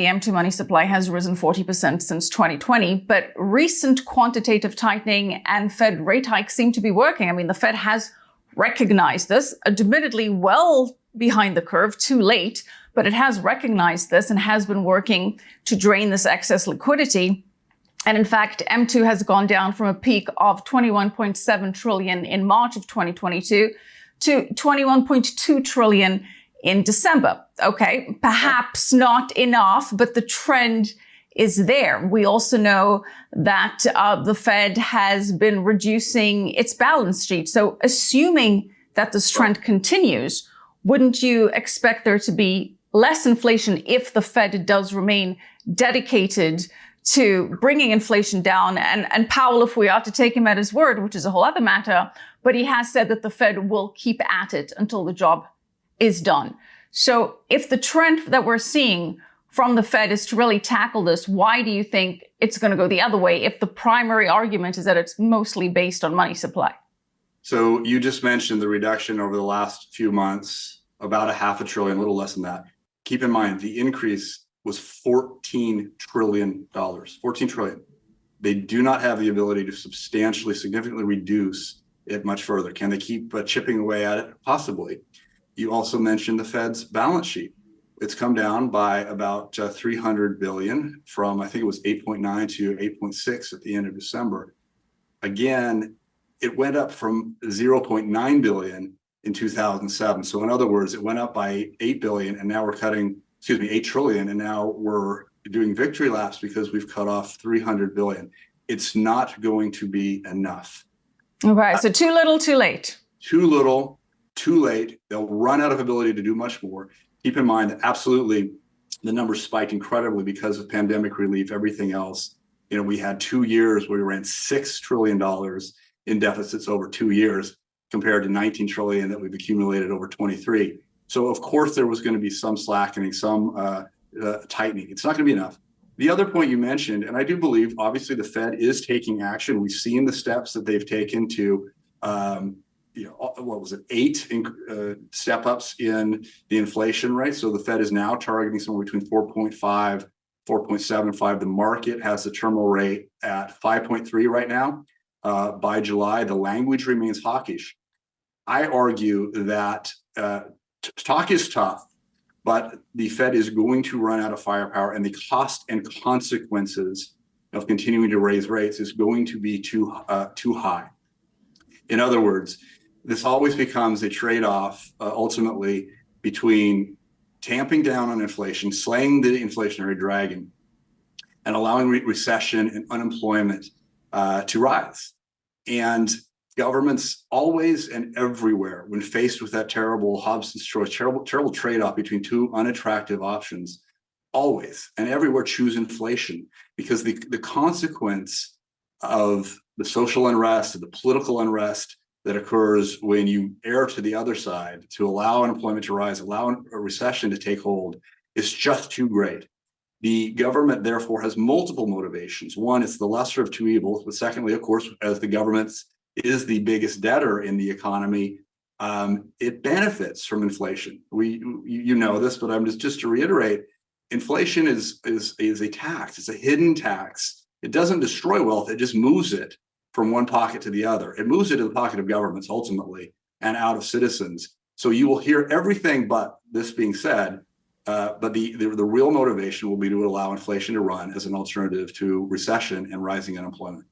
the M2 money supply has risen 40% since 2020, but recent quantitative tightening and Fed rate hikes seem to be working. I mean, the Fed has recognized this, admittedly well behind the curve, too late, but it has recognized this and has been working to drain this excess liquidity. And in fact, M2 has gone down from a peak of 21.7 trillion in March of 2022 to 21.2 trillion in December. Okay, perhaps not enough, but the trend is there. We also know that the Fed has been reducing its balance sheet. So assuming that this trend continues, wouldn't you expect there to be less inflation if the Fed does remain dedicated to bringing inflation down? And Powell, if we are to take him at his word, which is a whole other matter, but he has said that the Fed will keep at it until the job is done. So if the trend that we're seeing from the Fed is to really tackle this, why do you think it's going to go the other way if the primary argument is that it's mostly based on money supply? So you just mentioned the reduction over the last few months, about $0.5 trillion, a little less than that. Keep in mind, the increase was $14 trillion, 14 trillion. They do not have the ability to substantially, significantly reduce it much further. Can they keep chipping away at it? Possibly. You also mentioned the Fed's balance sheet. It's come down by about 300 billion from, I think it was 8.9 to 8.6 at the end of December. Again, it went up from 0.9 billion in 2007. So in other words, it went up by 8 billion and now we're cutting, 8 trillion. And now we're doing victory laps because we've cut off 300 billion. It's not going to be enough. Okay, so too little, too late. Too little, too late. They'll run out of ability to do much more. Keep in mind that absolutely the numbers spiked incredibly because of pandemic relief, everything else. We had 2 years where we ran $6 trillion in deficits over 2 years compared to 19 trillion that we've accumulated over 23. So of course there was going to be some slackening, some tightening. It's not going to be enough. The other point you mentioned, and I do believe obviously the Fed is taking action. We've seen the steps that they've taken to what was it, 8 step ups in the inflation rate. So the Fed is now targeting somewhere between 4.5, 4.75. The market has the terminal rate at 5.3 right now. By July, the language remains hawkish. I argue that talk is tough, but the Fed is going to run out of firepower, and the cost and consequences of continuing to raise rates is going to be too high. In other words, this always becomes a trade-off ultimately between tamping down on inflation, slaying the inflationary dragon, and allowing recession and unemployment to rise. And governments always and everywhere, when faced with that terrible Hobson's choice, terrible trade-off between two unattractive options, always and everywhere choose inflation, because the consequence of the social unrest, of the political unrest that occurs when you err to the other side to allow unemployment to rise, allow a recession to take hold, is just too great. The government, therefore, has multiple motivations. One, it's the lesser of two evils, but secondly, of course, as the government is the biggest debtor in the economy, it benefits from inflation. You know this, but I'm just to reiterate, inflation is a tax. It's a hidden tax. It doesn't destroy wealth. It just moves it from one pocket to the other. It moves it to the pocket of governments ultimately and out of citizens. So you will hear everything but this being said, but the real motivation will be to allow inflation to run as an alternative to recession and rising unemployment.